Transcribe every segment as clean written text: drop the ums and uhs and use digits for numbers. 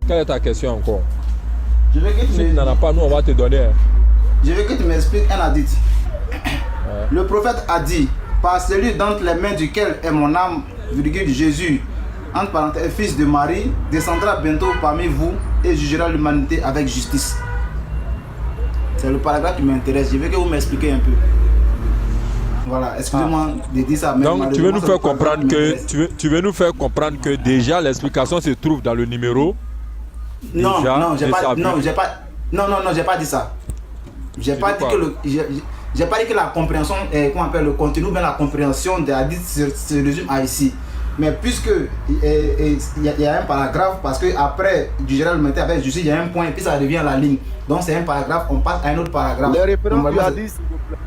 Quelle est ta question encore? Je veux que Si tu n'en as pas, nous on va te donner. Hein. Je veux que tu m'expliques un hadith. Ouais. Le prophète a dit, par celui d'entre les mains duquel est mon âme, virgule Jésus, entre parenthèses, fils de Marie, descendra bientôt parmi vous et jugera l'humanité avec justice. C'est le paragraphe qui m'intéresse. Je veux que vous m'expliquiez un peu. Voilà, excusez-moi de dire ça. Mais donc tu veux nous faire comprendre que tu veux nous faire comprendre que déjà l'explication se trouve dans le numéro. Non, non, j'ai pas dit ça. J'ai pas dit que la compréhension, comment on appelle le contenu, mais la compréhension des hadiths se résume à ici. Mais puisque il y a un paragraphe, parce que après du général le matin avec justice, il y a un point et puis ça revient à la ligne. Donc c'est un paragraphe, on passe à un autre paragraphe. Les références du hadith, s'il vous plaît.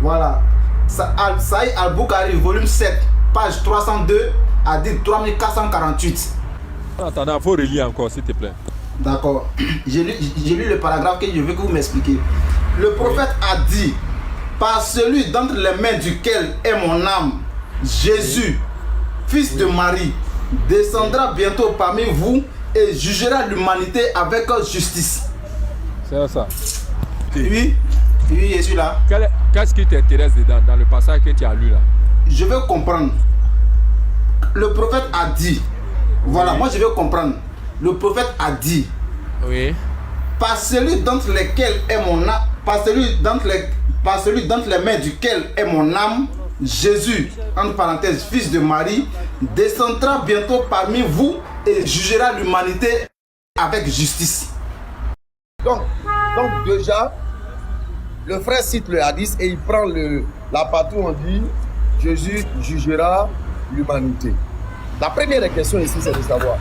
Voilà. Saïd Al-Bukhari, volume 7, page 302, hadith 3448. Attends, il faut relire encore, s'il te plaît. D'accord. J'ai lu le paragraphe que je veux que vous m'expliquiez. Le prophète a dit, par celui d'entre les mains duquel est mon âme, Jésus, fils de Marie, descendra bientôt parmi vous et jugera l'humanité avec justice. C'est ça. Oui, oui, je suis là. Qu'est-ce qui t'intéresse dans le passage que tu as lu là? Je veux comprendre. Le prophète a dit, voilà, moi je veux comprendre. Le prophète a dit, oui, par celui d'entre lesquels est mon âme, par celui d'entre les mains duquel est mon âme, Jésus, entre parenthèses, fils de Marie, descendra bientôt parmi vous et jugera l'humanité avec justice. Donc déjà, le frère cite le hadith et il prend la partie où on dit Jésus jugera l'humanité. La première question ici, c'est de savoir,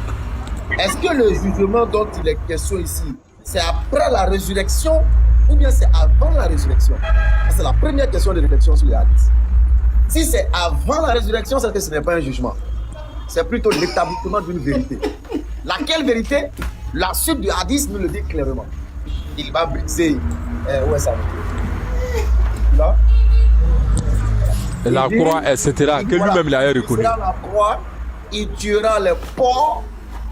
est-ce que le jugement dont il est question ici, c'est après la résurrection ou bien c'est avant la résurrection? C'est la première question de réflexion sur le hadith. Si c'est avant la résurrection, c'est que ce n'est pas un jugement. C'est plutôt l'établissement d'une vérité. Laquelle vérité? La suite du hadith nous le dit clairement. Il va briser. Où est ça? Là. La croix, etc. Que lui-même il a reconnu. La croix, il tuera les porcs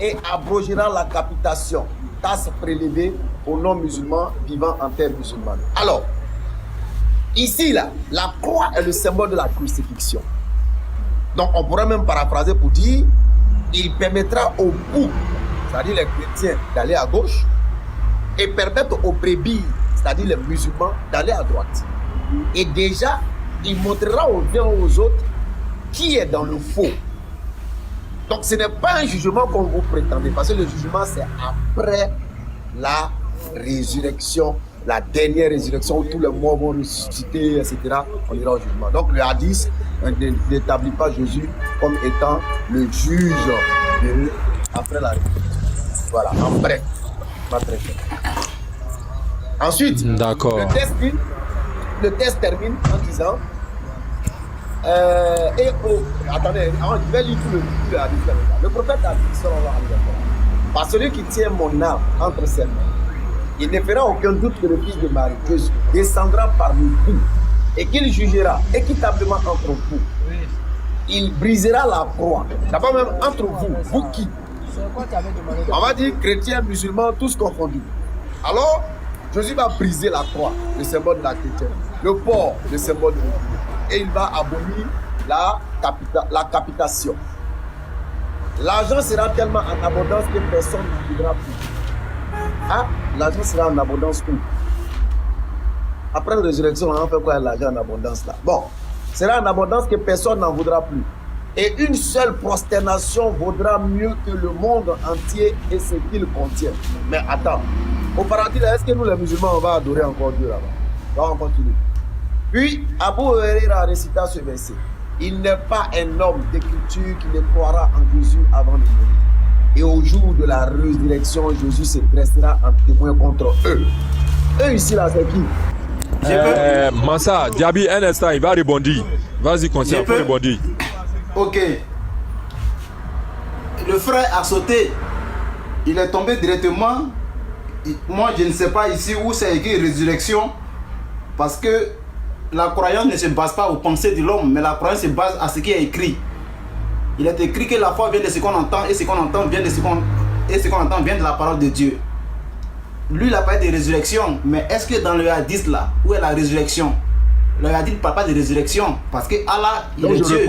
et abrogera la capitation. Tasse prélevée aux non-musulmans vivant en terre musulmane. Alors, ici, là, la croix est le symbole de la crucifixion. Donc, on pourrait même paraphraser pour dire il permettra aux boucs, c'est-à-dire les chrétiens, d'aller à gauche et permettre aux brebis, c'est-à-dire les musulmans, d'aller à droite. Et déjà, il montrera aux uns aux autres qui est dans le faux. Donc, ce n'est pas un jugement comme vous prétendez, parce que le jugement, c'est après la résurrection, la dernière résurrection où tous les morts vont ressusciter, etc. On ira au jugement. Donc, le hadith n'établit pas Jésus comme étant le juge après la résurrection. Voilà, en bref. Pas très cher. Ensuite, le test termine en disant attendez, je vais lire tout le hadith. Le prophète a dit, sallallahu alayhi wa sallam, par celui qui tient mon âme entre ses mains, il ne fera aucun doute que le fils de Marie, Jésus, descendra parmi vous et qu'il jugera équitablement entre vous. Il brisera la croix. D'abord même entre vous, vous qui? On va dire chrétiens, musulmans, tous confondus. Alors, Jésus va briser la croix, le symbole de la chrétienne, le porc, le symbole de l'Église, et il va abolir la capitation. L'argent sera tellement en abondance que personne ne voudra plus. Ah, l'argent sera en abondance où? Après la résurrection, on va faire quoi l'argent en abondance là? Bon, sera en abondance que personne n'en voudra plus. Et une seule prosternation vaudra mieux que le monde entier et ce qu'il contient. Mais attends, au paradis, est-ce que nous les musulmans, on va adorer encore Dieu là-bas? On va continuer. Puis, Abu Huraira récita ce verset. Il n'est pas un homme d'écriture qui ne croira en Jésus avant de mourir. Et au jour de la résurrection, Jésus se dressera en témoin contre eux. Eux ici, là, c'est qui? Massa, Diaby, un instant, il va rebondir. Vas-y, continue, faut rebondir. Ok. Le frère a sauté. Il est tombé directement. Moi, je ne sais pas ici où c'est écrit résurrection. Parce que la croyance ne se base pas aux pensées de l'homme, mais la croyance se base à ce qui est écrit. Il est écrit que la foi vient de ce qu'on entend et ce qu'on entend vient de ce qu'on et ce qu'on entend vient de la parole de Dieu. Lui, il a parlé de résurrection, mais est-ce que dans le hadith là, où est la résurrection? Le hadith ne parle pas de résurrection, parce que Allah, il est Dieu.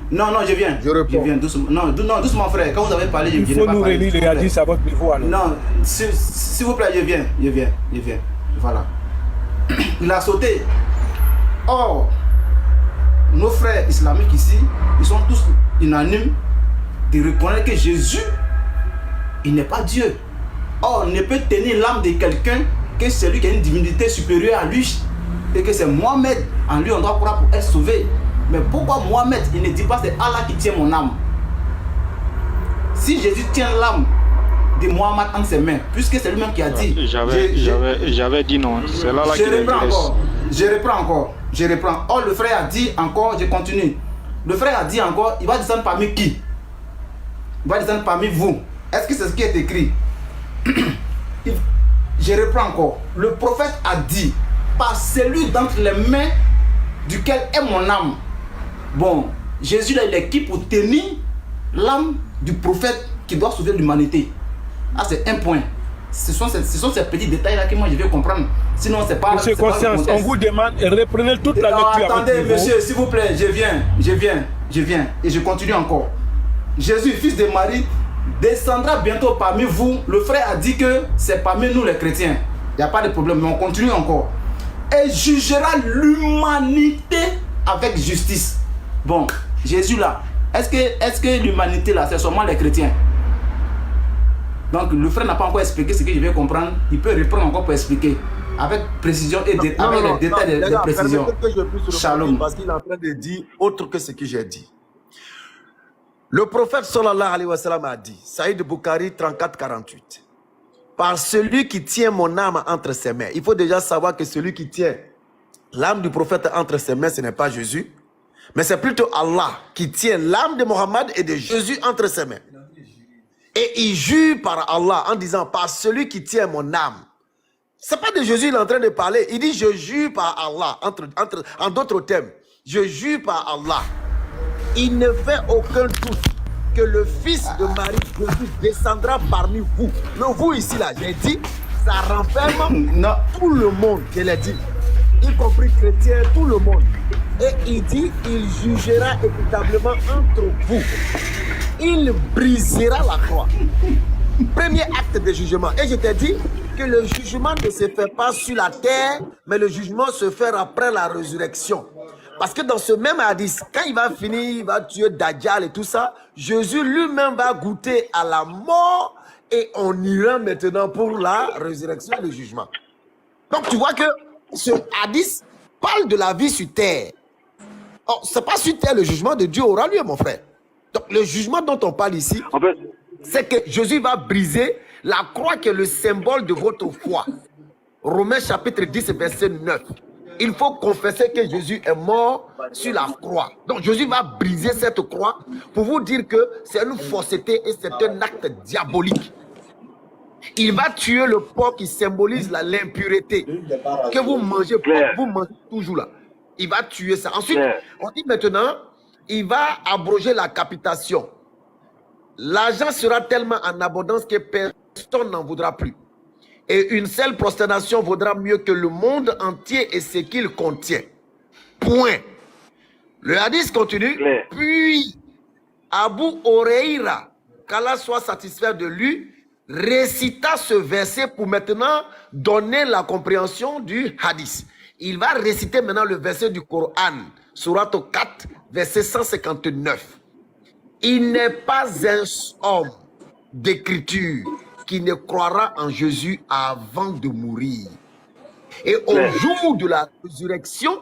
Non, je viens. Je viens doucement. Non, doucement, frère. Quand vous avez parlé, je viens. Il faut nous relire le hadith à votre niveau. Alors. Non, s'il vous plaît, je viens. Voilà. Il a sauté. Or, nos frères islamiques ici, ils sont tous unanimes de reconnaître que Jésus, il n'est pas Dieu. Or, on ne peut tenir l'âme de quelqu'un que celui qui a une divinité supérieure à lui et que c'est Mohamed. En lui, on doit croire pour être sauvé. Mais pourquoi Mohamed, il ne dit pas c'est Allah qui tient mon âme? Si Jésus tient l'âme de Mohamed entre ses mains, puisque c'est lui-même qui a dit. J'avais dit non, c'est là qui Je reprends. Or, le frère a dit encore, je continue. Le frère a dit encore, il va descendre parmi qui? Il va descendre parmi vous. Est-ce que c'est ce qui est écrit? Je reprends encore. Le prophète a dit, par celui d'entre les mains duquel est mon âme. Bon, Jésus là, il est qui pour tenir l'âme du prophète qui doit sauver l'humanité? Ah, c'est un point. Ce sont ces petits détails là que moi je vais comprendre. Sinon, c'est pas. Monsieur Conscience, on vous demande, reprenez toute la lecture. Attendez, monsieur, s'il vous plaît, je viens. Et je continue encore. Jésus, fils de Marie, descendra bientôt parmi vous. Le frère a dit que c'est parmi nous les chrétiens. Il n'y a pas de problème, mais on continue encore. Et jugera l'humanité avec justice. Bon, Jésus là, est-ce que l'humanité là, c'est seulement les chrétiens? Donc le frère n'a pas encore expliqué ce que je vais comprendre. Il peut reprendre encore pour expliquer avec précision et avec les détails de précision. Shalom. Parce qu'il est en train de dire autre que ce que j'ai dit. Le prophète sallallahu alayhi wa sallam a dit, Saïd Bukhari 34-48, par celui qui tient mon âme entre ses mains. Il faut déjà savoir que celui qui tient l'âme du prophète entre ses mains, ce n'est pas Jésus, mais c'est plutôt Allah qui tient l'âme de Mohammed et de Jésus entre ses mains. Et il jure par Allah en disant, par celui qui tient mon âme. Ce n'est pas de Jésus, il est en train de parler. Il dit, je jure par Allah, en d'autres termes. Je jure par Allah. Il ne fait aucun doute que le fils de Marie, Jésus, descendra parmi vous. Le vous ici, là, j'ai dit, ça renferme tout le monde, je l'ai dit. Y compris chrétiens, tout le monde. Et il dit, il jugera équitablement entre vous. Il brisera la croix. Premier acte de jugement. Et je t'ai dit que le jugement ne se fait pas sur la terre, mais le jugement se fait après la résurrection. Parce que dans ce même hadith, quand il va finir, il va tuer Dajjal et tout ça, Jésus lui-même va goûter à la mort et on ira maintenant pour la résurrection et le jugement. Donc tu vois que ce hadith parle de la vie sur terre. Oh, c'est pas sur terre, le jugement de Dieu aura lieu, mon frère. Donc le jugement dont on parle ici, en fait, c'est que Jésus va briser la croix qui est le symbole de votre foi. Romains chapitre 10, verset 9. Il faut confesser que Jésus est mort sur la croix. Donc Jésus va briser cette croix pour vous dire que c'est une fausseté et c'est un acte diabolique. Il va tuer le porc qui symbolise l'impureté. Que vous mangez, vous mangez toujours là. Il va tuer ça. Ensuite, on dit maintenant, il va abroger la capitation. L'argent sera tellement en abondance que personne n'en voudra plus. Et une seule prosternation vaudra mieux que le monde entier et ce qu'il contient. Point. Le hadith continue. Puis, Abu Huraira, qu'Allah soit satisfait de lui, récita ce verset pour maintenant donner la compréhension du hadith. Il va réciter maintenant le verset du Coran, Surat 4, verset 159. Il n'est pas un homme d'écriture qui ne croira en Jésus avant de mourir. Et au jour de la résurrection,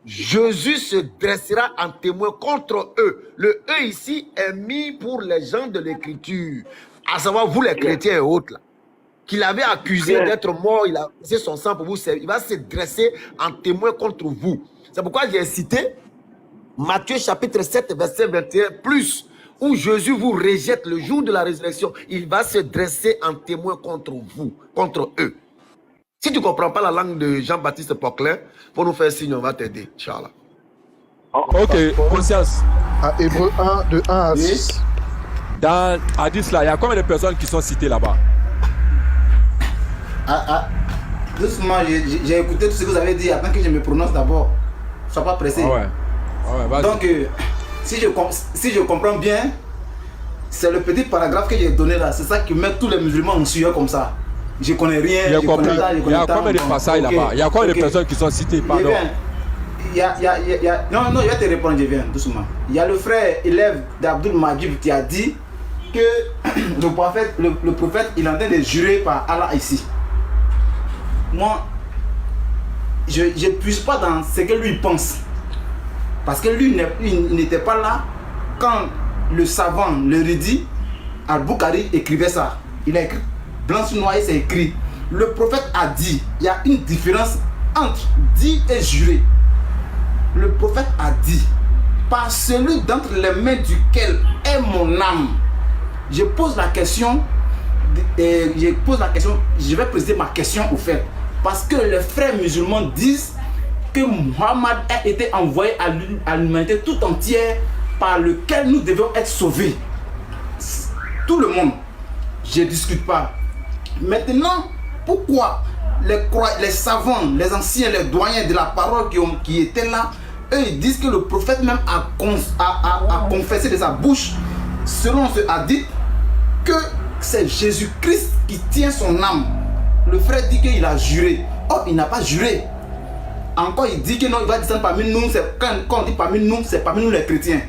Jésus se dressera en témoin contre eux. Le eux ici est mis pour les gens de l'écriture, à savoir vous les chrétiens et autres, là, qu'il avait accusé d'être mort, il a versé son sang pour vous servir. Il va se dresser en témoin contre vous. C'est pourquoi j'ai cité Matthieu chapitre 7, verset 21, plus, où Jésus vous rejette le jour de la résurrection. Il va se dresser en témoin contre vous, contre eux. Si tu ne comprends pas la langue de Jean-Baptiste Poclin, pour nous faire signe, on va t'aider, Inch'Allah. Ok, conscience. À Hébreux 1, de 1 à 6. Dans Hadith là, il y a combien de personnes qui sont citées là-bas? Doucement, j'ai écouté tout ce que vous avez dit. Attends que je me prononce d'abord. Sois pas pressé. Donc, si je comprends bien, c'est le petit paragraphe que j'ai donné là. C'est ça qui met tous les musulmans en sueur comme ça. Je connais rien. Il y a combien de passages là-bas? Il y a combien de personnes qui sont citées? Pardon. Non, je vais te répondre, je viens doucement. Il y a le frère élève d'Abdul Majid qui a dit que le prophète, il est en train de jurer par Allah ici. Moi, je ne puise pas dans ce que lui pense. Parce que lui, il n'était pas là quand le savant, l'érudit, Al-Bukhari écrivait ça. Il a écrit, blanc sur noir, c'est écrit. Le prophète a dit, il y a une différence entre dit et juré. Le prophète a dit, par celui d'entre les mains duquel est mon âme. Je pose la question, je vais poser ma question au fait. Parce que les frères musulmans disent que Muhammad a été envoyé à l'humanité tout entière par lequel nous devons être sauvés. Tout le monde. Je ne discute pas. Maintenant, pourquoi les savants, les anciens, les doyens de la parole qui étaient là, eux ils disent que le prophète même a confessé de sa bouche, selon ce hadith, que c'est Jésus-Christ qui tient son âme. Le frère dit qu'il a juré. Oh, il n'a pas juré. Encore, il dit que non, il va descendre parmi nous. Quand on dit parmi nous, c'est parmi nous les chrétiens.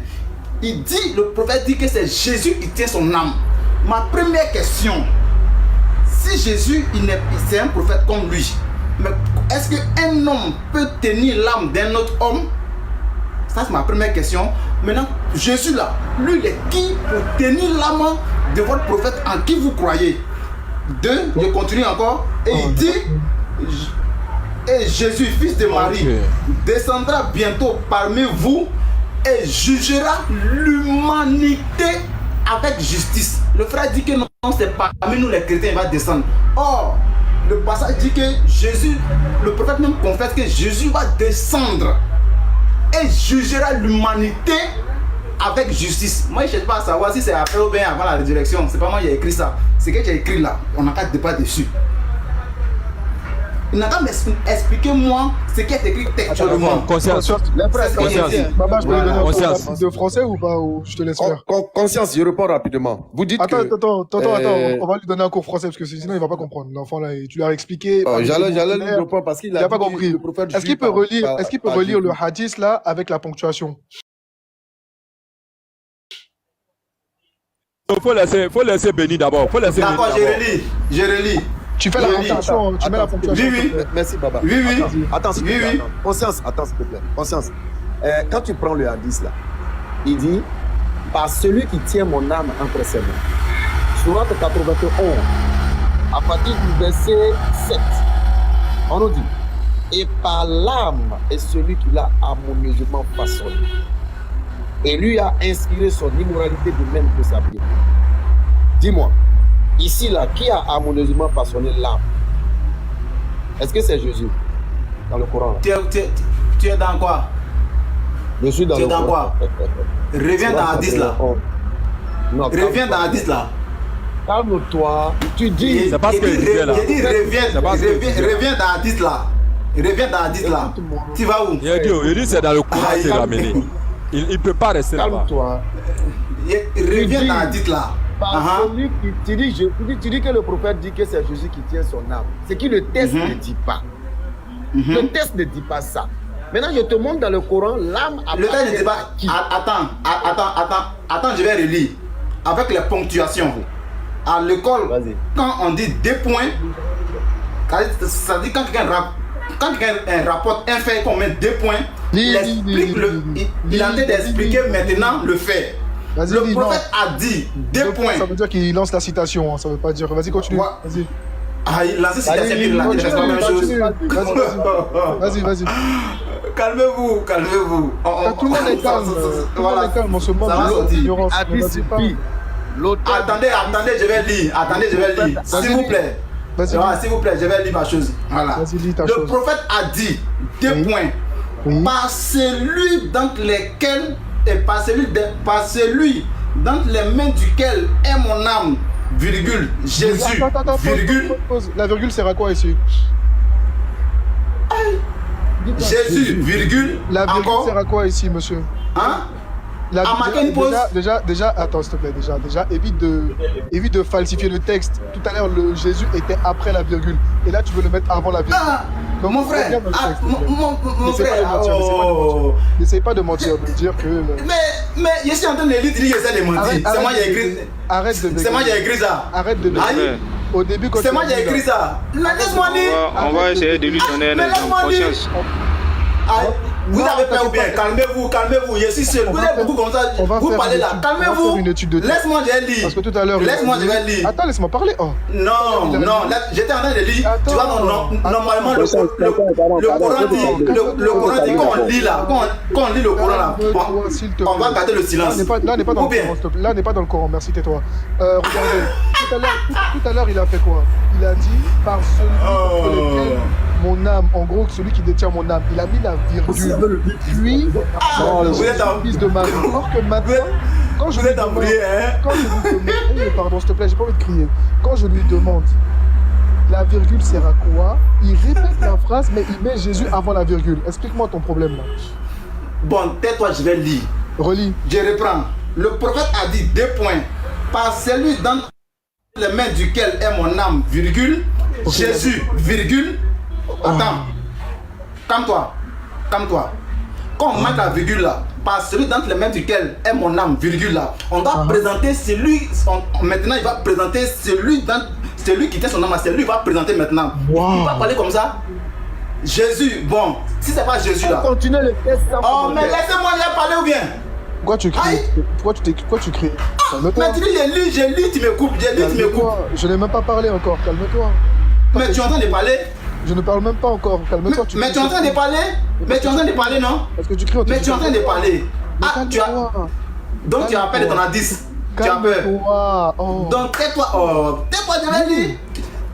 Il dit, le prophète dit que c'est Jésus qui tient son âme. Ma première question, si Jésus, c'est un prophète comme lui, mais est-ce qu'un homme peut tenir l'âme d'un autre homme? Ça, c'est ma première question. Maintenant, Jésus là, lui, il est qui pour tenir l'âme de votre prophète en qui vous croyez? Deux, je continue encore, et il dit, et Jésus, fils de Marie, descendra bientôt parmi vous et jugera l'humanité avec justice. Le frère dit que non, c'est parmi nous les chrétiens, il va descendre. Or, le passage dit que Jésus, le prophète même confesse que Jésus va descendre et jugera l'humanité avec justice. Moi, je ne cherche pas à savoir si c'est après ou bien avant la résurrection. C'est pas moi qui ai écrit ça. C'est que j'ai écrit là. On n'a qu'à débat dessus. Il n'a qu'à m'expliquer-moi ce qui est écrit textuellement. Conscience. Baba, je peux lui donner un de français ou pas, ou je te laisse faire? Conscience, je réponds rapidement. Vous dites attends, on va lui donner un cours français parce que sinon il va pas comprendre. L'enfant là, tu lui as expliqué. J'allais lui répondre parce qu'il a pas compris. Est-ce qu'il peut relire le hadith là avec la ponctuation? Il faut laisser bénir d'abord. D'accord, je relis. Tu fais la ponctuation, tu mets la ponctuation. Oui. Merci, Baba. Oui. Attends, s'il te plaît. Conscience, attends, s'il te plaît. Conscience. Quand tu prends le hadith là, il dit, par celui qui tient mon âme entre ses mains. Sourate 91, à partir du verset 7, on nous dit, et par l'âme est celui qui l'a harmonieusement façonné. Et lui a inspiré son immoralité de même que sa piété. Dis-moi, ici là, qui a harmonieusement façonné l'âme? Est-ce que c'est Jésus dans le Coran? Tu es dans quoi? Je suis dans tu le es dans Coran. quoi? Reviens dans Hadith là. Non, reviens dans Hadith là. Calme-toi. Tu dis. C'est parce que je disais là. J'ai dit reviens dans Hadith là. Reviens dans Hadith là. Tu vas où? Il dit c'est dans le Coran qu'il l'a amené. Il ne peut pas rester là-bas. Calme-toi. Reviens dans Hadith là. Celui qui, tu dis que le prophète dit que c'est Jésus qui tient son âme. C'est que le texte ne dit pas. Le texte ne dit pas ça. Maintenant, je te montre dans le Coran, l'âme a. Le texte ne dit pas. Attends, je vais relire. Avec les ponctuations. À l'école, quand on dit 2 points, ça dit quand quelqu'un rapporte un fait qu'on met 2 points, il est en train d'expliquer maintenant le fait. Le prophète a dit 2 points. Ça veut dire qu'il lance la citation, ça veut pas dire. Vas-y, continue. Vas-y. Ah, il lance la citation, il lance la même chose. Vas-y. Calmez-vous. Tout le monde est calme. Tout le monde est calme. On se moque de l'ignorance. Attendez, je vais lire. S'il vous plaît. S'il vous plaît, je vais lire ma chose. Voilà. Le prophète a dit 2 points. Par celui dans lesquels et par celui dans les mains duquel est mon âme, virgule, Jésus, Attends, virgule, pause. La virgule sert à quoi ici? Jésus, virgule, La virgule encore, sert à quoi ici, monsieur? hein? La, À marquer une pause. déjà, attends, s'il te plaît, déjà, évite de falsifier le texte. Tout à l'heure, le Jésus était après la virgule. Et là, tu veux le mettre avant la virgule. Ah, Donc, mon frère, regarde le ah, texte, mon n'essaie pas de frère, mentir, oh. n'essaie pas de mentir, de dire que... Mais je suis en train de lire, tu dis que j'essaie de mentir. C'est moi qui ai écrit. Arrête de... C'est moi qui ai écrit ça. Arrête de... Aïe. Au début, quand C'est moi qui ai écrit ça. Laisse-moi lire. On va essayer de lui donner un Mais exemple. laisse-moi lire. Conscience. Aïe. Vous Non, avez peur ou bien? t'inquiète Calmez-vous, je suis seul. On Vous va êtes faire- beaucoup comme ça. on va Vous faire parlez une là. étude- on va Calmez-vous. faire une étude de texte. Laisse-moi, je vais lire. Parce que tout à l'heure... Laisse-moi, je vais lire. Attends, laisse-moi parler. Oh. Non, là, j'étais en train de lire. Tu vois, normalement, le Coran dit qu'on lit là. Quand on lit le Coran là, Calme-toi, s'il te on va plaît. garder le silence. Là, on n'est pas dans Ou le bien- Coran, s'il te plaît. Là, on n'est pas dans le Coran, merci, tais-toi. Regardez, tout à l'heure, il a fait quoi? Il a dit, par celui contre lequel mon âme, en gros, celui qui détient mon âme, il a mis la virgule. Puis, vous êtes en- fils de Marie. Or que maintenant, quand je Vous lui êtes en demande, prière, hein? quand je lui demande, pardon, s'il te plaît, j'ai pas envie de crier. Quand je lui demande, la virgule sert à quoi? Il répète la phrase, mais il met Jésus avant la virgule. Explique-moi ton problème, là. Bon, tais-toi, je vais lire. Relis. Je reprends. Le prophète a dit 2 points. Par celui dans les mains duquel est mon âme, virgule, Jésus, virgule. Attends. Calme-toi. Calme-toi. Quand on marque la virgule là, par celui dans les mains duquel est mon âme, virgule là, on doit présenter celui. Maintenant, il va présenter celui qui tient son âme, c'est lui qui va présenter maintenant. Il va parler comme ça. Jésus, bon, si c'est pas Jésus là. Continuez le test. Oh, mais laissez-moi y parler ou bien? Pourquoi tu cries? Aïe. Pourquoi tu cries? Calme-toi. Mais tu dis, j'ai lu, tu me coupes, j'ai lu, tu me coupes. Calme-toi. Je n'ai même pas parlé encore, calme-toi. Mais tu es en train de parler? Je ne parle même pas encore, calme-toi. Mais tu es en train de parler? Mais tu es en train de parler, non? Parce que tu cries, on te Mais dit tu es en train de parler. Mais Ah, tu as. calme-toi. Donc tu as peur de ton indice. Tu as peur. Calme-toi. Oh. Donc tais-toi, tais-toi, je vais lire.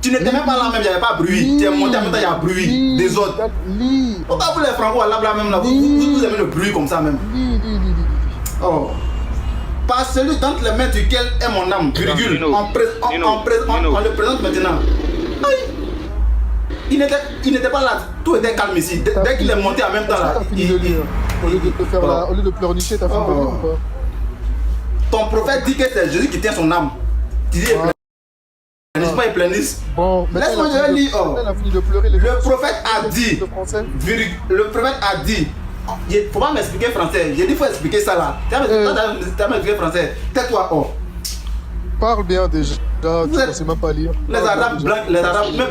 Tu n'étais même pas là, même, il n'y avait pas bruit. Tu es monté en même temps, il y a bruit des autres. Lis. Pourquoi vous les franco là même là, vous aimez le bruit comme ça même? Lis. Oh. Par celui dans les mains duquel est mon âme, virgule. Nino, On le présente maintenant. Aïe. Il n'était pas là, tout était calme ici. Dès qu'il est monté en même temps là, T'as fini de lire. Au lieu de te faire au lieu de pleurnicher, t'as fini de lire ou pas? ton prophète dit que c'est Jésus qui tient son âme. Tu dis, n'est-ce pas, il planisse. Bon, mais Laisse-moi, je vais lire. elle a fini de pleurer. Le prophète a dit, Le français. le prophète a dit, il faut pas m'expliquer français. J'ai dit, il faut expliquer ça là. Tu vas m'expliquer français. Tais-toi, oh. Parle bien déjà. Tu ne sais même pas lire. Les Arabes blancs, les Arabes même.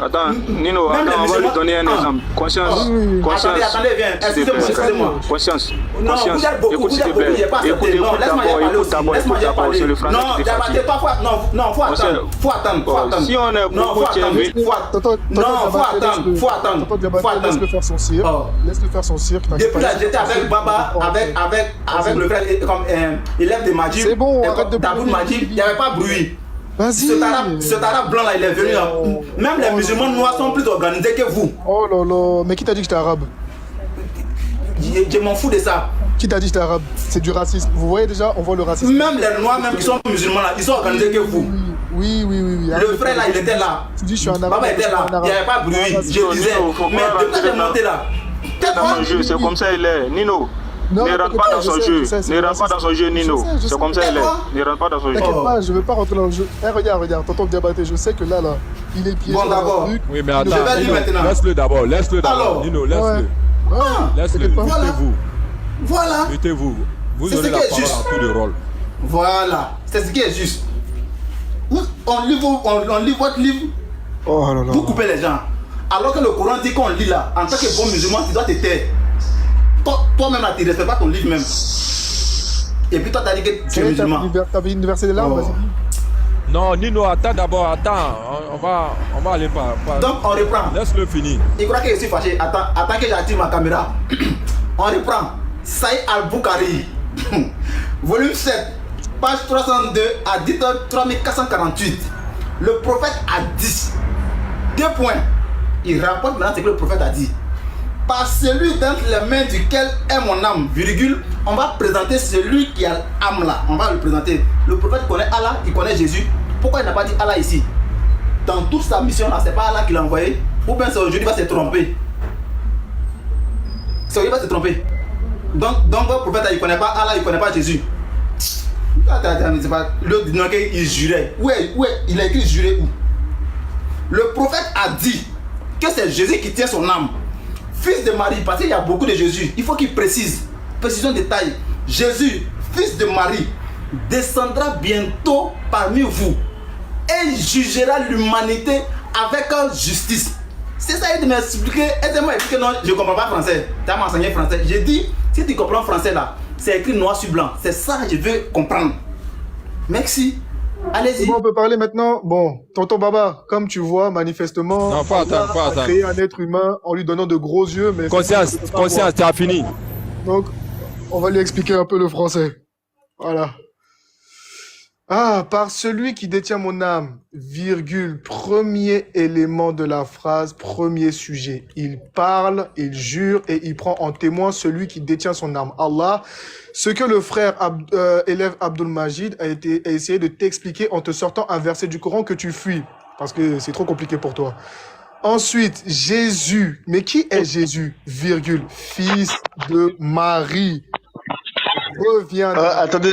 Attends, Nino, Même attends, on les va lui musulmans- donner un exemple. Conscience. Conscience. Attendez, viens. Excusez-moi. Conscience. Non, Conscience. vous êtes beaucoup, Écoute, vous s'il te êtes beaucoup, il n'y a plaît. pas accepté. Écoute, Non, laisse-moi y parler aussi. Laisse-moi y parler. c'est le français Non, qui te fatigue. faut attendre. Faut attendre. Si on est Non, faut beaucoup, tu es attendre. vite. Faut attendre. Laisse-le faire son cirque. Oh. Laisse-le faire son cirque. Depuis là, j'étais avec Baba, avec le frère, comme élève de Majid. C'est bon, arrête de Tabout pleurer. Majid, il n'y avait pas bruit. Vas-y. Cet arabe blanc là, il est venu là. Même les musulmans noirs sont plus organisés que vous. Oh là là. Mais qui t'a dit que j'étais arabe? Je m'en fous de ça. Qui t'a dit que j'étais arabe? C'est du racisme. Vous voyez déjà, on voit le racisme. Même les noirs même qui sont musulmans là, ils sont organisés que vous. Oui. Le frère là, il était là. Tu dis je suis un arabe. Baba était là, il n'y avait pas de bruit. Je disais, mais depuis que j'ai monté là, Dans son jeu, c'est comme ça il est. Nino, Non, ne rentre pas dans son jeu. Ne rentre pas dans son jeu, Nino. Je sais. C'est comme ça il est. Ne rentre pas dans son jeu. T'inquiète pas, je veux pas rentrer dans le jeu. Eh, regarde, tonton Diabaté, je sais que là, il est piégé Bon, dans d'abord. un truc. Oui, mais Je attends, vais lire Nino, maintenant. laisse-le d'abord, Alors. Nino, laisse-le. Ouais. Laisse-le, t'inquiète pas. mettez-vous, voilà, mettez-vous. Vous C'est aurez ce la qui est parole juste. en tout de rôle. voilà, c'est ce qui est juste. On lit votre livre, Oh là là. vous coupez les gens. Alors que le Coran dit qu'on lit là, en tant que bon musulman, tu dois te taire. Toi-même, tu ne respectes pas ton livre même. Et puis toi, tu as dit que tu es musulman. T'avais une versée de larmes, Oh. vas-y. Non, Nino, attends d'abord, attends. On va aller par. Donc, on reprend. Laisse-le finir. Il croit que je suis fâché. Attends que j'active ma caméra. On reprend. Saïd Al-Bukhari, volume 7, page 302 à 3448. Le prophète a dit. 2 points. Il rapporte maintenant ce que le prophète a dit. par celui d'entre les mains duquel est mon âme, virgule, on va présenter celui qui a l'âme là. On va le présenter. Le prophète connaît Allah, il connaît Jésus. Pourquoi il n'a pas dit Allah ici? Dans toute sa mission là, c'est pas Allah qui l'a envoyé. Ou bien c'est aujourd'hui il va se tromper. C'est aujourd'hui il va se tromper. Donc le prophète il connaît pas Allah, il connaît pas Jésus. C'est pas l'autre dit il jurait. Où est, il a écrit jurer où? Le prophète a dit que c'est Jésus qui tient son âme. Fils de Marie, parce qu'il y a beaucoup de Jésus. Il faut qu'il précise. Précision de détail. Jésus, fils de Marie, descendra bientôt parmi vous et il jugera l'humanité avec justice. C'est ça, il m'a expliqué. Aidez-moi à expliquer. Non, je ne comprends pas français. Tu as enseigné français. J'ai dit, si tu comprends français là, c'est écrit noir sur blanc. C'est ça que je veux comprendre. Merci. Allez-y. Bon, on peut parler maintenant. Bon, tonton Baba, comme tu vois, manifestement, Non, faut attendre, faut a attendre. créé un être humain en lui donnant de gros yeux, mais Conscience, conscience, tu as fini. donc, on va lui expliquer un peu le français. Voilà. Ah, par celui qui détient mon âme, virgule, premier élément de la phrase, premier sujet. Il parle, il jure et il prend en témoin celui qui détient son âme. Allah, ce que le frère élève Abdul Majid a essayé de t'expliquer en te sortant un verset du Coran que tu fuis, parce que c'est trop compliqué pour toi. Ensuite, Jésus. Mais qui est Jésus, virgule, fils de Marie? Reviendra. Attendez,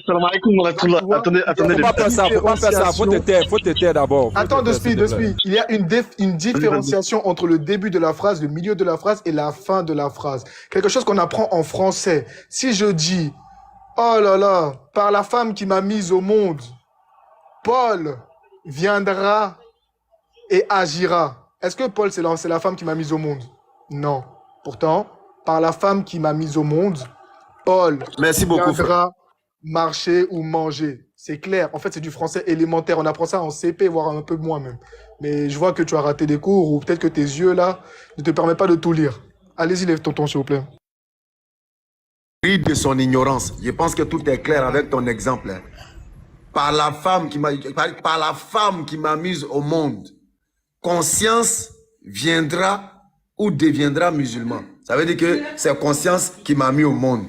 salam alaikum wa rahmatullah. Attendez. Faut pas faire ça, faut pas faire ça. Faut te taire d'abord. Attends, de speed. Il y a une différenciation entre le début de la phrase, le milieu de la phrase et la fin de la phrase. Quelque chose qu'on apprend en français. Si je dis, oh là là, par la femme qui m'a mise au monde, Paul viendra et agira. Est-ce que Paul, c'est la femme qui m'a mise au monde? Non. Pourtant, par la femme qui m'a mise au monde, Paul viendra marcher ou manger. C'est clair. En fait, c'est du français élémentaire. On apprend ça en CP, voire un peu moins même. Mais je vois que tu as raté des cours ou peut-être que tes yeux, là, ne te permettent pas de tout lire. Allez-y, lève ton ton, s'il vous plaît. De son ignorance. Je pense que tout est clair avec ton exemple. Par la femme qui m'a mise au monde, conscience viendra ou deviendra musulman. Ça veut dire que c'est conscience qui m'a mis au monde.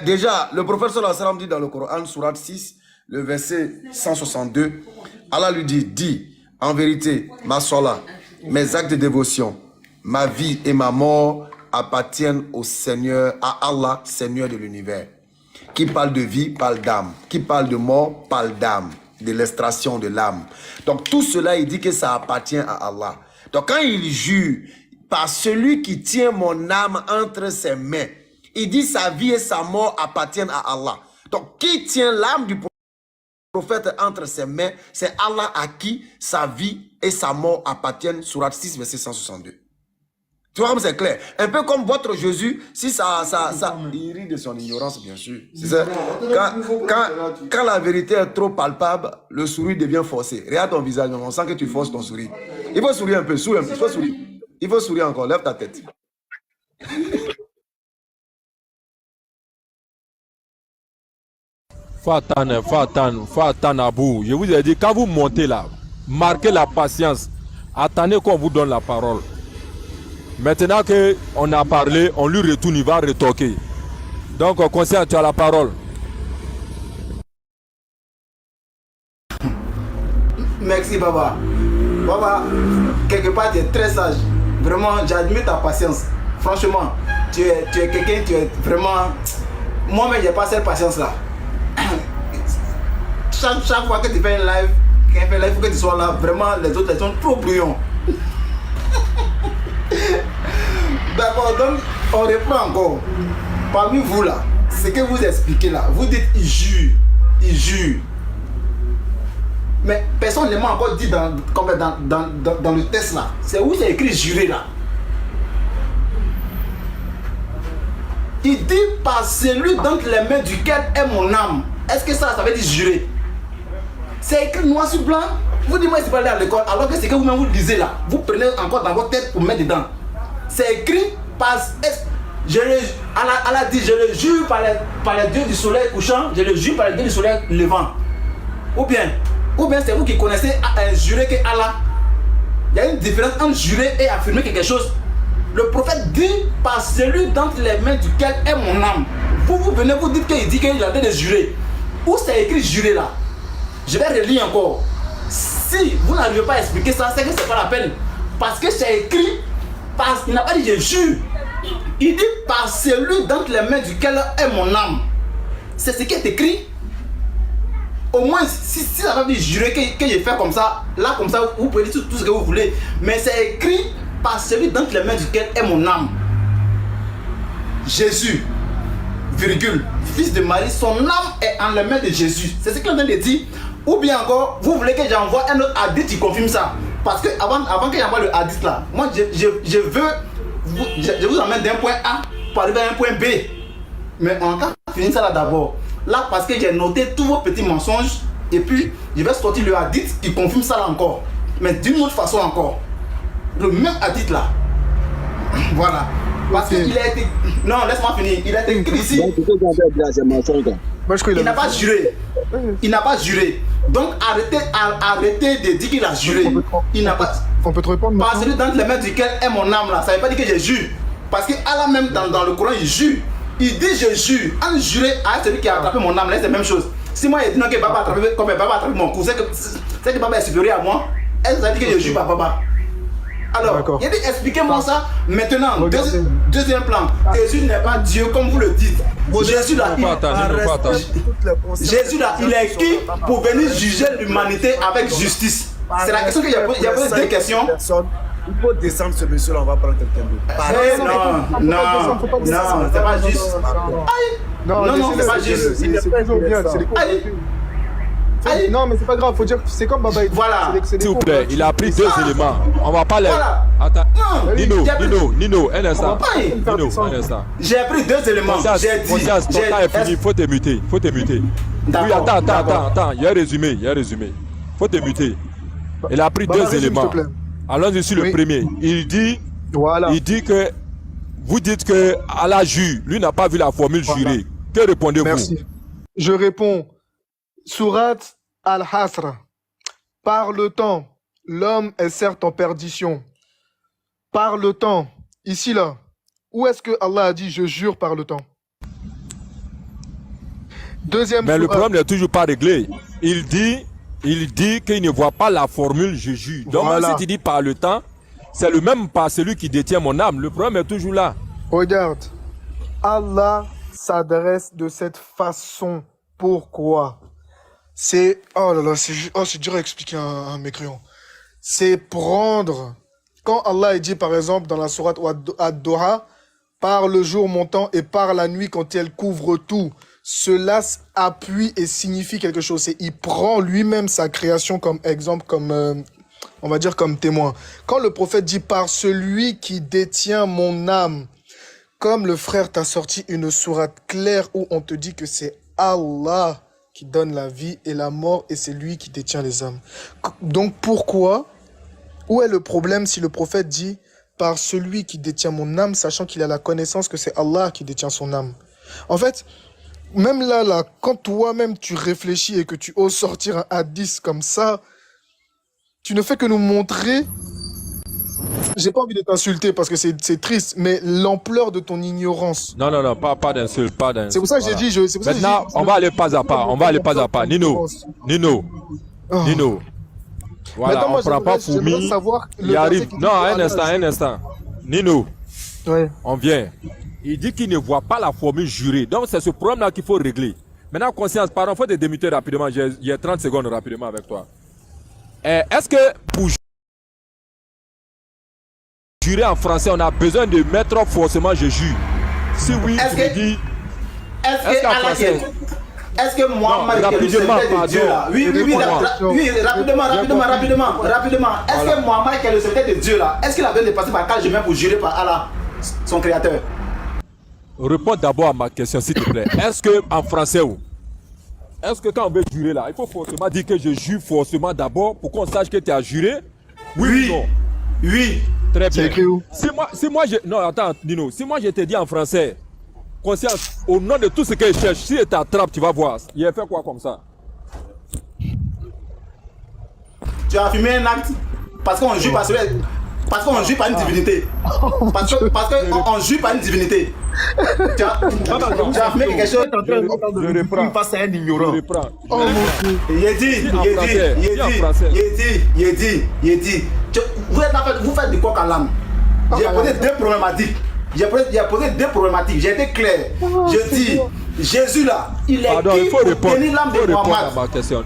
Déjà, le prophète sallallahu alayhi wa sallam dit dans le Coran, surat 6, le verset 162, Allah lui dit, dis, en vérité, ma sola, mes actes de dévotion, ma vie et ma mort appartiennent au Seigneur, à Allah, Seigneur de l'univers. Qui parle de vie, parle d'âme. Qui parle de mort, parle d'âme, de l'extraction de l'âme. Donc tout cela, il dit que ça appartient à Allah. Donc quand il jure, par celui qui tient mon âme entre ses mains, il dit sa vie et sa mort appartiennent à Allah. Donc qui tient l'âme du prophète entre ses mains, c'est Allah à qui sa vie et sa mort appartiennent, surat 6, verset 162. Tu vois comme c'est clair. Un peu comme votre Jésus, si ça, il rit de son ignorance, bien sûr. Ça. Quand la vérité est trop palpable, le sourire devient forcé. Regarde ton visage, on sent que tu forces ton sourire. Il faut sourire un peu, souris un peu, il faut sourire. Il faut sourire encore, lève ta tête. Faut attendre à bout. Je vous ai dit, quand vous montez là, marquez la patience. Attendez qu'on vous donne la parole. Maintenant qu'on a parlé, on lui retourne, il va retoquer. Donc, conseil, tu as la parole. Merci, Baba. Baba, quelque part, tu es très sage. Vraiment, j'admire ta patience. Franchement, tu es quelqu'un, tu es vraiment... Moi-même, je n'ai pas cette patience-là. Chaque fois que tu fais un live, il faut que tu sois là. Vraiment, les autres, ils sont trop bruyants. D'accord, donc, on reprend encore. Parmi vous, là, ce que vous expliquez là, vous dites, il jure. Mais personne ne m'a encore dit dans le texte là. C'est où c'est écrit jurer là. Il dit par celui d'entre les mains duquel est mon âme. Est-ce que ça veut dire jurer? C'est écrit noir sur blanc. Vous dites moi c'est pas aller à l'école alors que c'est que vous-même vous lisez là. Vous prenez encore dans votre tête pour mettre dedans. C'est écrit par... Allah dit je le jure par les dieux du soleil couchant, je le jure par les dieux du soleil levant. Ou bien c'est vous qui connaissez jurer que Allah. Il y a une différence entre jurer et affirmer quelque chose. Le prophète dit par celui d'entre les mains duquel est mon âme. Vous venez vous dites qu'il dit qu'il a dit de jurer. Où c'est écrit jurer là? Je vais relire encore. Si vous n'arrivez pas à expliquer ça, c'est que c'est pas la peine. Parce que c'est écrit, il n'a pas dit je jure. Il dit par celui d'entre les mains duquel est mon âme. C'est ce qui est écrit. Au moins, si ça va dire jurer que je fais comme ça, là comme ça, vous pouvez dire tout ce que vous voulez. Mais c'est écrit par celui d'entre les mains duquel est mon âme. Jésus, virgule, fils de Marie, son âme est en les mains de Jésus. C'est ce qu'il est en train de dire. Ou bien encore, vous voulez que j'envoie un autre hadith qui confirme ça. Parce que avant que j'envoie le hadith là, moi je vous emmène d'un point A pour arriver à un point B. Mais on va finir ça là d'abord. Là parce que j'ai noté tous vos petits mensonges et puis je vais sortir le hadith qui confirme ça là encore. Mais d'une autre façon encore. Le même hadith là. Voilà. Parce qu'il a été... Non, laisse-moi finir. Il a été écrit ici. Il n'a pas juré. Il n'a pas juré. Donc arrêtez de dire qu'il a juré. Il n'a pas... On peut te répondre maintenant. Parce que dans les mains duquel est mon âme là, ça ne veut pas dire que je jure. Parce qu'Allah même dans le Coran il jure. Il dit je jure. En juré à celui qui a attrapé mon âme là, c'est la même chose. Si moi je dis non que Baba a attrapé mon cou, c'est que Baba est supérieur à moi. Elle ça dit que je jure par Baba. Alors, il dit expliquez-moi ça maintenant. Deuxième plan. Jésus n'est pas Dieu comme vous le dites. Jésus là, il est qui pour venir juger l'humanité avec justice? C'est la question que j'ai posé deux questions. Il faut descendre ce monsieur là, on va prendre quelqu'un d'autre. Non, c'est pas juste. Non, c'est pas juste. Non, mais c'est pas grave, faut dire que c'est comme Baba. Voilà. S'il vous plaît, il a pris deux éléments. On va pas les. Voilà. Attends. Nino, un instant. Nino, un instant. J'ai pris deux éléments. J'ai dit. Ton temps est fini, faut te muter. Oui, attends. Il y a résumé. Faut te muter. Il a pris deux éléments. Allons-y sur le premier. Il dit que vous dites que Allah jure. Lui n'a pas vu la formule jurée. Que répondez-vous? Merci. Je réponds. Surat Al-Hasr. Par le temps, l'homme est certes en perdition. Par le temps, ici là, où est-ce que Allah a dit je jure par le temps? Deuxième. Mais le problème n'est toujours pas réglé. Il dit qu'il ne voit pas la formule je jure. Donc voilà. Si tu dis par le temps, c'est le même par celui qui détient mon âme. Le problème est toujours là. Regarde, Allah s'adresse de cette façon. Pourquoi? C'est... Oh là là, c'est dur à expliquer à un mécréant. C'est prendre... Quand Allah dit par exemple dans la sourate Ad-Doha, par le jour montant et par la nuit quand elle couvre tout, cela appuie et signifie quelque chose. Il prend lui-même sa création comme exemple, comme... on va dire comme témoin. Quand le prophète dit par celui qui détient mon âme, comme le frère t'a sorti une sourate claire où on te dit que c'est Allah qui donne la vie et la mort et c'est lui qui détient les âmes. Donc pourquoi, où est le problème si le prophète dit par celui qui détient mon âme, sachant qu'il a la connaissance que c'est Allah qui détient son âme? En fait, même là, quand toi-même tu réfléchis et que tu oses sortir un hadith comme ça, tu ne fais que nous montrer, j'ai pas envie de t'insulter parce que c'est triste, mais l'ampleur de ton ignorance. Non, pas d'insulte, pas d'insulte. C'est pour ça que j'ai dit... Maintenant, on va aller pas à pas. Nino. Voilà, maintenant, on prend pas Foumi. Il arrive. Non, un instant. Nino, ouais. On vient. Il dit qu'il ne voit pas la formule jurée. Donc, c'est ce problème-là qu'il faut régler. Maintenant, conscience, pardon, il faut te démuter rapidement. J'ai 30 secondes rapidement avec toi. Est-ce que pour jurer en français, on a besoin de mettre forcément je jure? Si oui, tu me dis... Est-ce que Mohamed est le secrétaire de Dieu là? Oui, rapidement. Est-ce que Mohamed est le secrétaire de Dieu là? Est-ce qu'il a besoin de passer par quel chemin pour jurer par Allah, son créateur? Réponds d'abord à ma question, s'il te plaît. Est-ce que en français est-ce que quand on veut jurer là, il faut forcément dire que je jure forcément d'abord pour qu'on sache que tu as juré? Oui ou non? Oui. Très bien. C'est écrit où? Si moi non, attends, Nino. Si moi je te dis en français, conscience, au nom de tout ce que je cherche, si tu t'attrapes, tu vas voir. Il a fait quoi comme ça? Tu as fumé un acte? Parce qu'on juge pas parce qu'on juge pas une divinité. Parce qu'on juge pas une divinité. Tu as affirmé quelque chose. Je reprends. Face à un ignorant. Oh mon Dieu. Il dit. Vous faites du coq à l'âne. J'ai posé deux problématiques. J'ai posé deux problématiques. J'ai été clair. Je dis, Jésus là, il est qui pour bénir l'âme de Mohamed.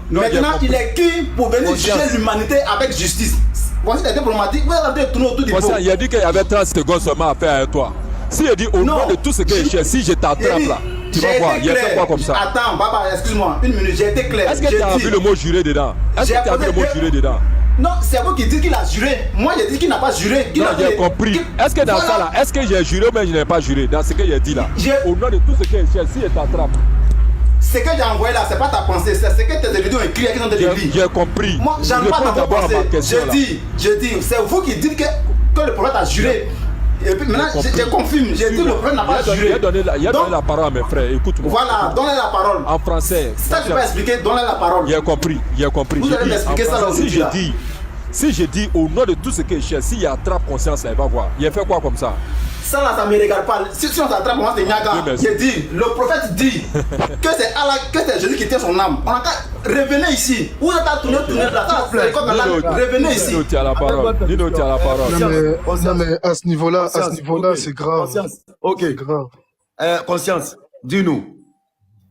Maintenant, il est qui pour venir juger l'humanité avec justice. Voici les deux problématiques. Vous allez tourner autour du pot. Il a dit qu'il y avait 30 secondes seulement à faire avec toi. S'il dit au nom de tout ce que je cherche, si je t'attrape là, tu vas voir, il a fait quoi comme ça? Attends, Baba, excuse-moi, une minute, j'ai été clair. Est-ce que tu as vu le mot juré dedans? Est-ce que tu as vu le mot juré dedans? Non, c'est vous qui dites qu'il a juré. Moi, j'ai dit qu'il n'a pas juré. Non, j'ai compris. Est-ce que dans ça là, est-ce que j'ai juré ou bien je n'ai pas juré? Dans ce que j'ai dit là, au nom de tout ce que je cherche, si je t'attrape. Ce que j'ai envoyé là, c'est pas ta pensée, c'est ce que tes vidéos écrites qui sont des livres. J'ai compris. Moi, j'en ai pas dans ta pensée. Je dis, c'est vous qui dites que le prophète a juré. Et puis maintenant, je confirme, j'ai dit le prophète n'a pas juré. Il a donné la parole à mes frères, écoute-moi. Voilà, donnez la parole. En français. Ça, tu peux expliquer, donnez la parole. J'ai compris. Vous allez m'expliquer ça là aujourd'hui. Si je dis au nom de tout ce que je cherche, s'il y a attrape conscience, il va voir. Il a fait quoi comme ça? Ça là, ça ne me regarde pas. Si on s'attrape, moi c'est Nyaga. J'ai dit, le prophète dit que c'est Allah, que c'est Jésus qui tient son âme. On a qu'à revenez ici. Où est-ce que tourné là? Revenez ici. Nino, tu as la parole. Nino, tu as la parole. Non mais à ce niveau-là, c'est grave. Conscience. Ok. C'est grave. Conscience, dis-nous.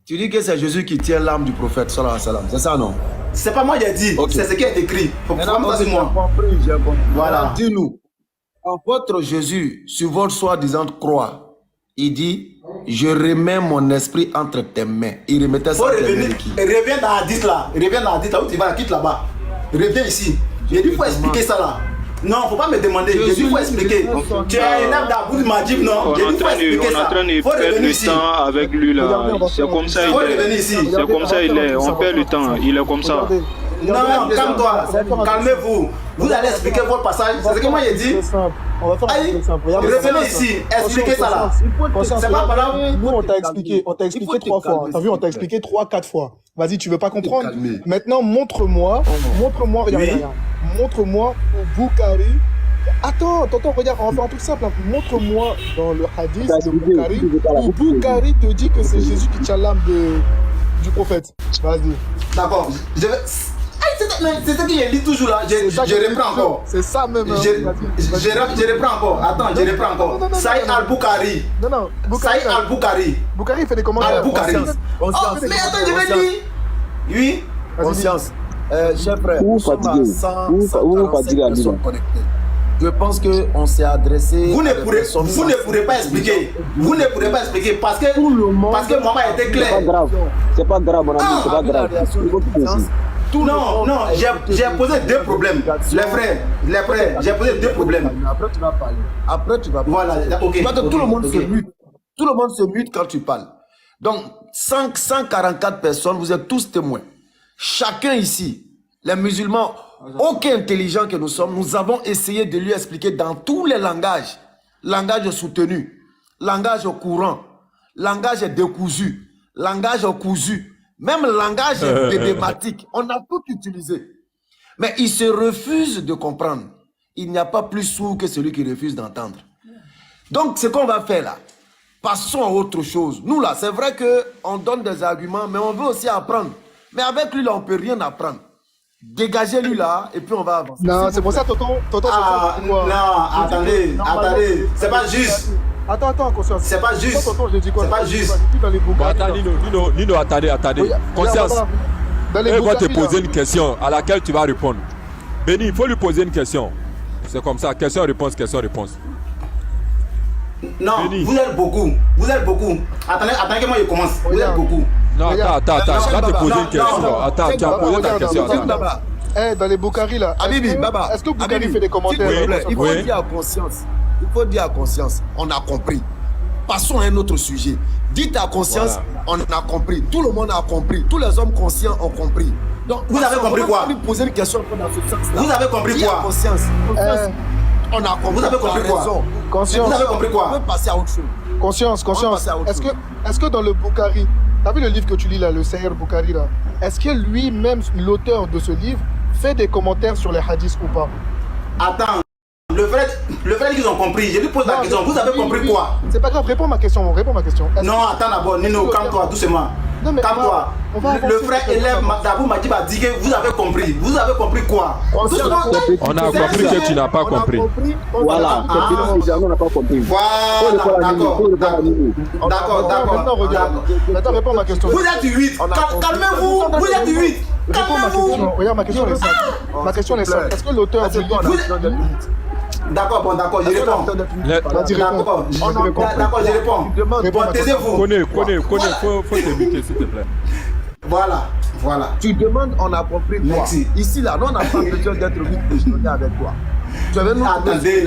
Tu dis que c'est Jésus qui tient l'âme du prophète, sallallahu alayhi wa sallam. C'est ça, non? C'est pas moi qui ai dit, c'est ce qui est écrit. Faut pas me passer moi. J'ai compris. Voilà. Dis-nous. Votre Jésus, sur votre soi-disant croix, il dit, je remets mon esprit entre tes mains. Il remettait ça entre tes mains. Reviens dans Hadith là. Reviens dans Hadith là où tu vas, quitte là-bas. Reviens ici. J'ai dit, il faut expliquer ça là. Non, faut pas me demander. J'ai dit, il faut expliquer. Tu es un élève d'Aboud Majib, non? J'ai dit, il faut expliquer ça. On est en train de perdre le temps avec lui là. C'est comme ça il est. C'est comme ça il est. On perd le temps. Il est comme ça. Non, calme-toi. Calmez-vous. Vous allez expliquer votre passage. C'est ce que moi j'ai dit. On va faire un truc simple. Revenez ici. Expliquez ça là. C'est pas malade. Nous, on t'a expliqué 3 fois. T'as vu, on t'a expliqué 3-4 fois. Vas-y, tu veux pas comprendre? Maintenant, montre-moi, regarde. Montre-moi où Boukhari. Attends, regarde, on va faire un truc simple. Montre-moi dans le hadith de Boukhari où Boukhari te dit que c'est Jésus qui tient l'âme du prophète. Vas-y. D'accord. C'est ce que je lis toujours là. Je reprends encore. C'est ça même. Je reprends encore. Attends, je reprends encore. Saïd al-Boukhari. Non. Saïd al-Boukhari. Boukhari fait des commentaires. Al-Boukhari. Oh, mais attends, je vais dire. Oui. Conscience. Chers frères, nous sommes à 145 personnes connectées. Je pense qu'on s'est adressé. Vous ne pourrez pas expliquer. Vous ne pourrez pas expliquer parce que maman était claire. C'est pas grave, mon ami, c'est pas grave. Non, j'ai posé deux problèmes. Les frères, j'ai posé deux problèmes. Après, tu vas parler. Voilà, ok. Tout le monde se mute. Tout le monde se mute quand tu parles. Donc, 144 personnes, vous êtes tous témoins. Chacun ici, les musulmans, aucun intelligent que nous sommes, nous avons essayé de lui expliquer dans tous les langages. Langage soutenu, langage courant, langage décousu, langage cousu, même langage bébématique. On a tout utilisé. Mais il se refuse de comprendre. Il n'y a pas plus sourd que celui qui refuse d'entendre. Donc, ce qu'on va faire là, passons à autre chose. Nous là, c'est vrai qu'on donne des arguments, mais on veut aussi apprendre. Mais avec lui là, on ne peut rien apprendre. Dégagez-lui là, et puis on va avancer. Non, c'est pour ça, Tonton. Non, attendez. C'est pas juste. Attends, conscience. C'est pas juste. C'est pas juste. Attends, Nino, attendez. Conscience. Il va te poser une question à laquelle tu vas répondre. Béni, il faut lui poser une question. C'est comme ça, question-réponse. Non, Béni. Vous êtes beaucoup. Attendez que moi je commence. Vous êtes beaucoup. Non, attends, je vais te poser une question. Attends, tu as posé ta question. Dans les Boukhari là, est-ce que Boukhari fait des commentaires? Il faut dire à conscience. On a compris. Passons à un autre sujet. Dites à conscience, on a compris. Tout le monde a compris. Tous les hommes conscients ont compris. Donc, vous avez compris quoi? On va lui poser une question dans ce sens-là. Vous avez compris quoi? Conscience. On a compris. Vous avez compris quoi? Conscience. Vous avez compris quoi? On peut passer à autre chose. Conscience. Est-ce que dans le Boukhari, t'as vu le livre que tu lis là, le Sahih Boukhari là, est-ce que lui-même, l'auteur de ce livre, fait des commentaires sur les hadiths ou pas? Attends. Le frère dit qu'ils ont compris. Je lui pose la question. Vous avez compris quoi? C'est pas grave, réponds à ma question. Non, attends d'abord. Nino, calme-toi, doucement. Calme-toi. Le frère élève Dabou Madi a dit que vous avez compris. Vous avez compris quoi? On a compris que tu n'as pas compris. Voilà, on n'a pas compris. Voilà, d'accord. Maintenant, réponds à ma question. Vous êtes 8. Calmez-vous. Vous êtes 8. Calmez-vous. Regarde, ma question est simple. Ma question est simple. Est-ce que l'auteur du livre... D'accord, je réponds. D'accord, je réponds. Bon, taisez-vous. Connais, faut t'éviter, s'il te plaît. Voilà. Tu demandes, on a compris quoi? Merci. Ici, là, nous, on n'a pas besoin d'être vite échelonné avec toi. Tu avais nous Attendez.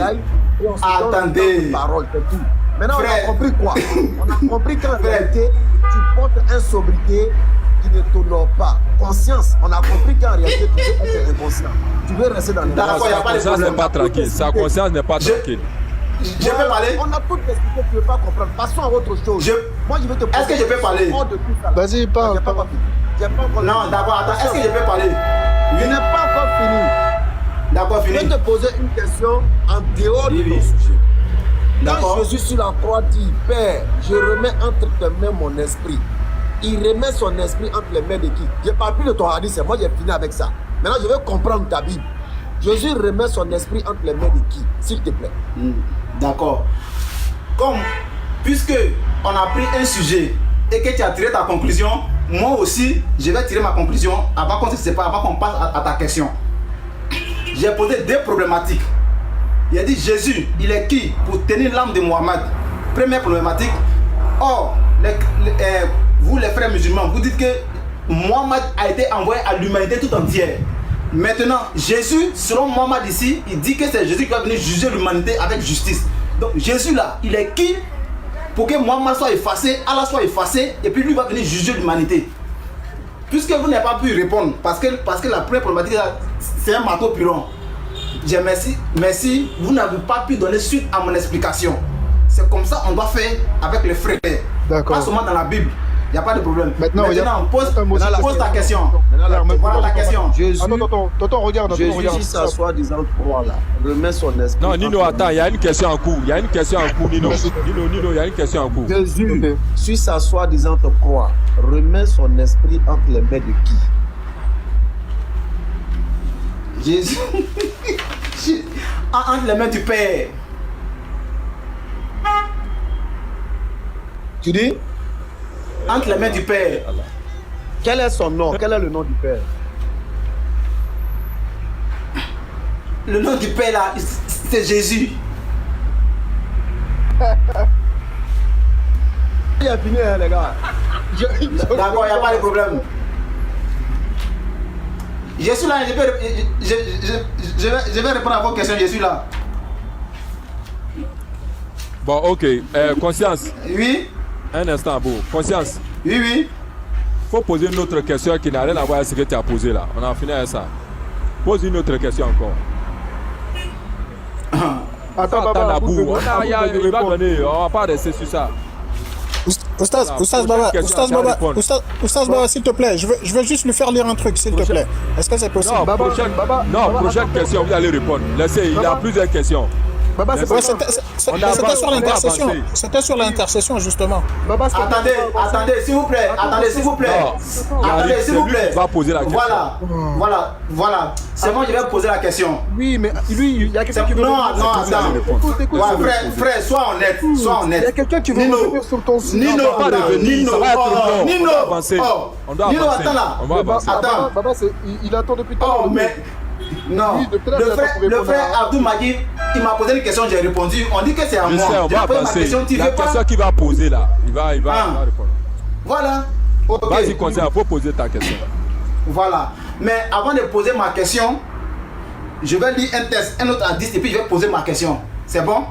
Parole, c'est tout. Maintenant, Frère. on a compris quoi? On a compris qu'en réalité, tu portes un sobriquet qui ne t'honore pas. Conscience, on a compris qu'en réalité, tu veux être inconscient. Tu veux rester dans les D'accord, il n'y a pas de Sa conscience n'est pas tranquille. Sa conscience n'est pas tranquille. Je peux parler? On a tout expliqué, tu ne veux pas comprendre. Passons à autre chose. Moi, je vais te poser. Est-ce que je peux parler? Vas-y, parle. Non, d'accord, attends. Est-ce que je peux parler? Je n'ai pas encore fini. D'accord, Je fini. vais te poser une question en dehors de ton sujet. D'accord. Quand Jésus sur la croix dit, Père, je remets entre tes mains mon esprit. Il remet son esprit entre les mains de qui? Je ne parle plus de ton hadith, c'est moi j'ai fini avec ça. Maintenant, je vais comprendre ta Bible. Jésus remet son esprit entre les mains de qui? S'il te plaît. D'accord. Puisque on a pris un sujet et que tu as tiré ta conclusion, moi aussi, je vais tirer ma conclusion avant qu'on passe à ta question. J'ai posé deux problématiques. Il a dit Jésus, il est qui pour tenir l'âme de Mohammed? Première problématique. Or, vous les frères musulmans, vous dites que Mohammed a été envoyé à l'humanité tout entière. Maintenant, Jésus, selon Mohammed ici, il dit que c'est Jésus qui va venir juger l'humanité avec justice. Donc Jésus là, il est qui pour que Mohammed soit effacé, Allah soit effacé, et puis lui va venir juger l'humanité? Puisque vous n'avez pas pu répondre, parce que la première problématique là, c'est un marteau pilon. Merci, vous n'avez pas pu donner suite à mon explication. C'est comme ça on doit faire avec les frères. D'accord. Pas seulement dans la Bible. Il n'y a pas de problème. Maintenant pose ta question. Voilà la question. Jésus, Tonton, regarde. Jésus, si ça soit disant croix là, remet son esprit. Non, Nino, attends, il y a une question en cours. Nino, il y a une question en cours. Jésus, si ça soit disant croix, remet son esprit entre les mains de qui? Jésus. Entre les mains du Père. Tu dis? Entre les mains du Père. Quel est son nom? Quel est le nom du Père? Le nom du Père là, c'est Jésus. Il a fini, hein, les gars. D'accord, il n'y a pas de problème. Je suis là, je vais répondre à vos questions, je suis là. Bon, ok. Conscience. Oui. Un instant, Abou. Conscience. Oui. Faut poser une autre question qui n'a rien à voir avec ce que tu as posé là. On a fini avec ça. Pose une autre question encore. Attends, Abou. Il va donner. On va pas rester sur ça. Oustaz Baba, s'il te plaît, je veux juste lui faire lire un truc, s'il te plaît. Est-ce que c'est possible? Prochaine question, vous allez répondre. Laissez, il a plusieurs questions. C'était sur l'intercession. C'était sur l'intercession, justement. Attendez, s'il vous plaît. Attendez, s'il vous plaît. Va poser la question. Voilà. C'est moi qui vais poser la question. Oui, mais lui, il y a quelqu'un qui veut... Non, attends. Frère, sois honnête. Il y a quelqu'un qui veut revenir sur ton sujet. Nino, attends là. Attends. Baba, il attend depuis tard. Non, le frère Abdou Madi, il m'a posé une question, j'ai répondu. On dit que c'est à moi. On va avancer. La question qu'il va poser là, il va répondre. Voilà. Vas-y, conseil, il faut poser ta question. Voilà. Mais avant de poser ma question, je vais lire un texte, un autre hadith, et puis je vais poser ma question. C'est bon?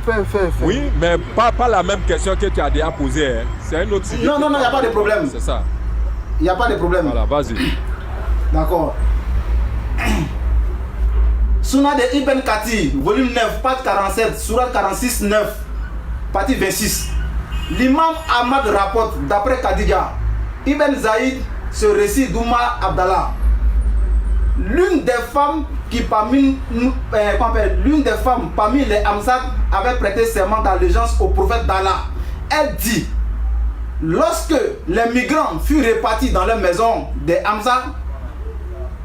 Fais. Oui, mais pas la même question que tu as déjà posée. Hein. C'est un autre sujet. Non, il n'y a pas de problème. C'est ça. Il n'y a pas de problème. Voilà, vas-y. D'accord. Sunna de Ibn Kathir, volume 9, page 47, surat 46, 9, partie 26. L'imam Ahmad rapporte, d'après Khadija, Ibn Zaïd, ce récit d'Oumar Abdallah. l'une des femmes qui parmi l'une des femmes parmi les Hamzat avait prêté serment d'allégeance au prophète d'Allah. Elle dit, lorsque les migrants furent répartis dans leur maison des Hamzat,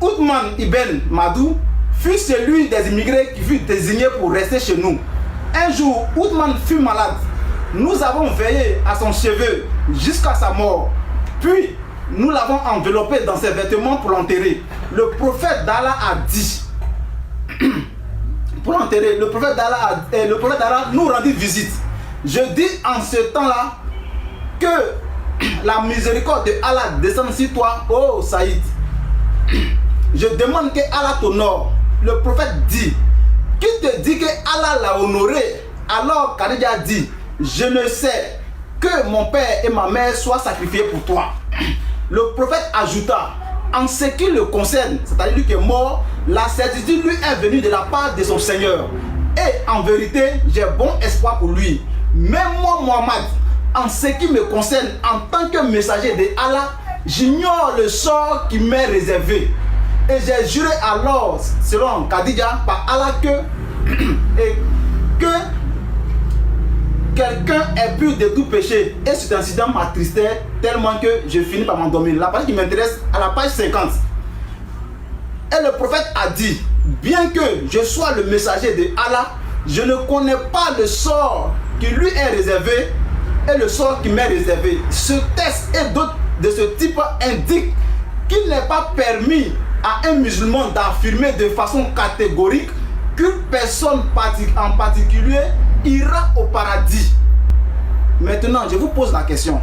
Othman ibn Madou fut celui des immigrés qui fut désigné pour rester chez nous. Un jour, Othman fut malade. Nous avons veillé à son cheveu jusqu'à sa mort. Puis, nous l'avons enveloppé dans ses vêtements pour l'enterrer. Le prophète d'Allah a dit, pour l'enterrer, le prophète d'Allah nous rendit visite. Je dis en ce temps-là que la miséricorde de Allah descende sur toi, oh Saïd. Je demande que Allah t'honore. Le prophète dit, qui te dit que Allah l'a honoré? Alors Khadija dit, je ne sais que mon père et ma mère soient sacrifiés pour toi. Le prophète ajouta, en ce qui le concerne, c'est-à-dire lui qui est mort, la certitude lui est venue de la part de son Seigneur. Et en vérité, j'ai bon espoir pour lui. Même moi, Mohammed, en ce qui me concerne, en tant que messager de Allah, j'ignore le sort qui m'est réservé. Et j'ai juré alors, selon Khadija, par Allah que quelqu'un est pur de tout péché. Et cet incident m'attristait tellement que je finis par m'endormir. La page qui m'intéresse, à la page 50. Et le prophète a dit, bien que je sois le messager de Allah, je ne connais pas le sort qui lui est réservé et le sort qui m'est réservé. Ce texte et d'autres de ce type indiquent qu'il n'est pas permis à un musulman d'affirmer de façon catégorique qu'une personne en particulier ira au paradis. Maintenant, je vous pose la question.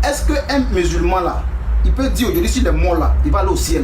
Est-ce qu'un musulman là, il peut dire aujourd'hui si le mort là, il va aller au ciel?